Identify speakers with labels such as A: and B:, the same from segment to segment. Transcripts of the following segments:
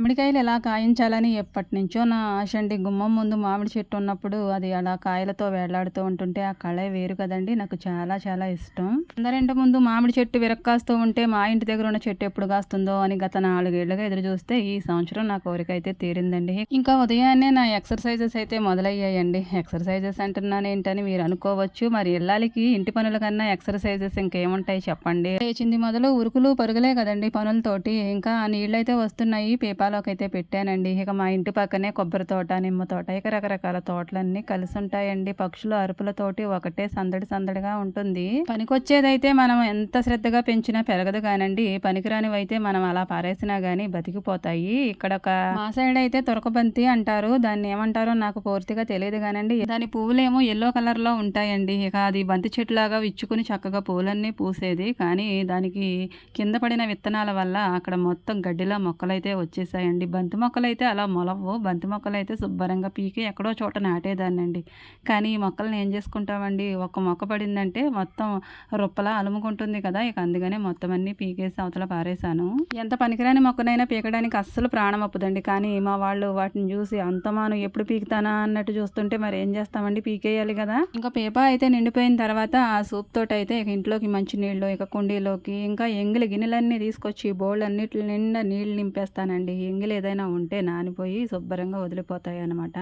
A: మామిడికాయలు ఎలా కాయించాలని ఎప్పటినుంచో నా ఆశ అండి. గుమ్మం ముందు మామిడి చెట్టు ఉన్నప్పుడు అది అలా కాయలతో వేలాడుతూ ఉంటుంటే ఆ కళే వేరు కదండీ! నాకు చాలా చాలా ఇష్టం. అందరింటి ముందు మామిడి చెట్టు విరక్కాస్తూ ఉంటే మా ఇంటి దగ్గర ఉన్న చెట్టు ఎప్పుడు కాస్తుందో అని గత 4 ఏళ్లుగా ఎదురు చూస్తే ఈ సంవత్సరం నా కోరిక అయితే తీరిందండి. ఇంకా ఉదయాన్నే నా ఎక్సర్‌సైజెస్ అయితే మొదలయ్యాయండి. ఎక్సర్‌సైజెస్ అంటున్నానేంటని మీరు అనుకోవచ్చు. మరి ఇల్లాలికి ఇంటి పనుల కన్నా ఎక్సర్‌సైజెస్ ఇంకేముంటాయి చెప్పండి. లేచింది మొదలు ఉరుకులు పరుగులే కదండీ పనులతోటి. ఇంకా నీళ్ళైతే వస్తున్నాయి. పీపాలోకైతే పెట్టానండి. ఇక మా ఇంటి పక్కనే కొబ్బరి తోట, నిమ్మ తోట, ఇక రకరకాల తోటలన్నీ కలిసుంటాయండి. పక్షుల అరుపులతోటి ఒకటే సందడి సందడిగా ఉంటుంది. పనికొచ్చేదైతే మనం ఎంత శ్రద్ధగా పెంచినా పెరగదు కానండి. పనికిరానివైతే మనం అలా పారేసినా గానీ బతికిపోతాయి. మా సైడ్ అయితే తొరకబంతి అంటారు. దాన్ని ఏమంటారో నాకు పూర్తిగా తెలియదు గానండి. దాని పువ్వులేమో యెల్లో కలర్‌లో ఉంటాయండి. ఇక అది బంతి చెట్టులాగా విచ్చుకుని చక్కగా పూలన్నీ పూసేది. కానీ దానికి కింద పడిన విత్తనాల వల్ల అక్కడ మొత్తం గడ్డిలా మొక్కలైతే వచ్చేసాయండి. బంతి మొక్కలైతే అలా మొలవ్వు. బంతి మొక్కలైతే శుభ్రంగా పీకి ఎక్కడో చోట నాటేదాన్నండి. కానీ ఈ మొక్కల్ని ఏం చేసుకుంటామండి, ఒక్క మొక్క పడిందంటే మొత్తం రొప్పలా అలుముకుంటుంది కదా! ఇక అందుకనే మొత్తం అన్నీ పీకేసి అవతల పారేశాను. ఎంత పనికిరాని మొక్కనైనా పీకడానికి అస్సలు ప్రాణం ఒప్పదండి. కానీ మా వాళ్ళు వాటిని చూసి అంతమాను ఎప్పుడు పీకుతానా అన్నట్టు చూస్తుంటే మరి ఏం చేస్తామండి, పీకేయాలి కదా! ఇంకా పీపా అయితే నిండిపోయిన తర్వాత ఆ సూప్ తోటైతే ఇక ఇంట్లోకి మంచినీళ్ళు, ఇక కుండీలోకి ఇంకా ఎంగిలి గిన్నెలన్నీ తీసుకొచ్చి బౌలన్నిటి నిండా నీళ్ళు నింపేస్తానండి. ఎంగిలి ఏదైనా ఉంటే నానిపోయి శుభ్రంగా వదిలిపోతాయన్నమాట.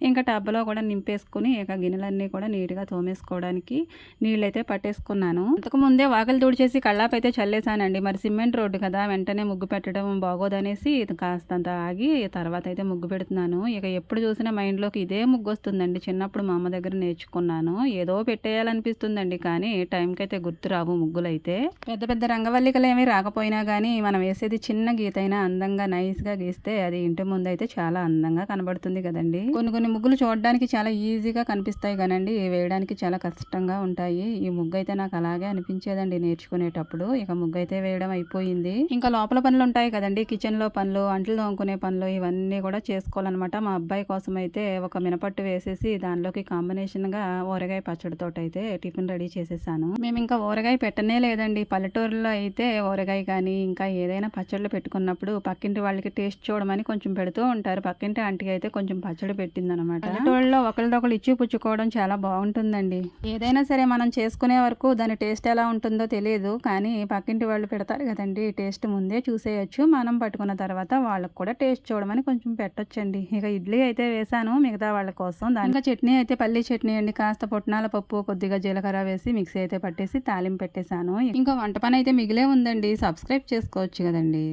A: ఇంకా టబ్‌లో కూడా నింపేసుకొని ఇక గిన్నెలన్నీ కూడా నీట్‌గా తోమేసుకోవడానికి నీళ్ళైతే పట్టేసుకున్నాను. అంతకుముందే వాకిలి తుడిచేసి కల్లాపైతే చల్లేసానండి. మరి సిమెంట్ రోడ్డు కదా! వెంటనే ముగ్గు పెట్టడం బాగోదనేసి ఇది కాస్తంత ఆగి తర్వాత అయితే ముగ్గు పెడుతున్నాను. ఇక ఎప్పుడు చూసినా మైండ్‌లోకి ఇదే ముగ్గొస్తుందండి. చిన్నప్పుడు మా అమ్మ దగ్గర నేర్చుకున్నాను. ఏదో పెట్టేయాలనిపిస్తుందండి. కానీ టైంకైతే గుర్తురావు ముగ్గులైతే. పెద్ద పెద్ద రంగవల్లికలేమీ రాకపోయినా గానీ మనం వేసేది చిన్న గీతైనా అందంగా నైస్‌గా గీస్తే అది ఇంటి ముందైతే చాలా అందంగా కనబడుతుంది కదండీ! కొన్ని కొన్ని ముగ్గులు చూడడానికి చాలా ఈజీగా కనిపిస్తాయి గానండి, వేయడానికి చాలా కష్టంగా ఉంటాయి. ఈ ముగ్గైతే నాకు అలాగే అనిపించేదండి నేర్చుకునేటప్పుడు. ఇక ముగ్గైతే వేయడం అయిపోయింది. ఇంకా లోపల పనులుంటాయి కదండీ! కిచెన్‌లో పనులు, అంట్లు తోముకునే పనులు ఇవన్నీ కూడా చేసుకోవాలనమాట. మా అబ్బాయి కోసమైతే ఒక మినపట్టు వేసేసి దానిలోకి కాంబినేషన్‌గా ఊరగాయ పచ్చడితోటైతే టిఫిన్ రెడీ చేసేసాను. మేమింకా ఊరగాయ పెట్టనే లేదండి. పల్లెటూరులో అయితే ఊరగాయ కానీ ఇంకా ఏదైనా పచ్చళ్ళు పెట్టుకున్నప్పుడు పక్కింటి వాళ్ళకి టేస్ట్ చూడమని కొంచెం పెడుతూ ఉంటారు. పక్కింటి ఆంటీ అయితే కొంచెం పచ్చడి పెట్టిందనమాట. పల్లెటూరులో ఒకళ్ళదొకళ్ళు ఇచ్చి పుచ్చుకోవడం చాలా బాగుంటుందండి. ఏదైనా సరే మనం చేసుకునే వరకు దాని టేస్ట్ ఎలా ఉంటుందో తెలియదు. కానీ పక్కింటి వాళ్ళు పెడతారు కదండి, టేస్ట్ ముందే చూసేయొచ్చు. మనం పట్టుకున్న తర్వాత వాళ్ళకి కూడా టేస్ట్ చూడమని కొంచెం పెట్టొచ్చండి. ఇక ఇడ్లీ అయితే వేసాను మిగతా వాళ్ళ కోసం. దానికా చట్నీ అయితే పల్లీ చట్నీ అండి. కాస్త పుట్నాల పప్పు, కొద్దిగా జీలకర్ర వేసి మిక్సీ అయితే పట్టేసి తాలింపు పెట్టేశాను. ఇంకా వంట పని అయితే మిగిలే ఉందండి. సబ్స్క్రైబ్ చేసుకోవచ్చు కదండి.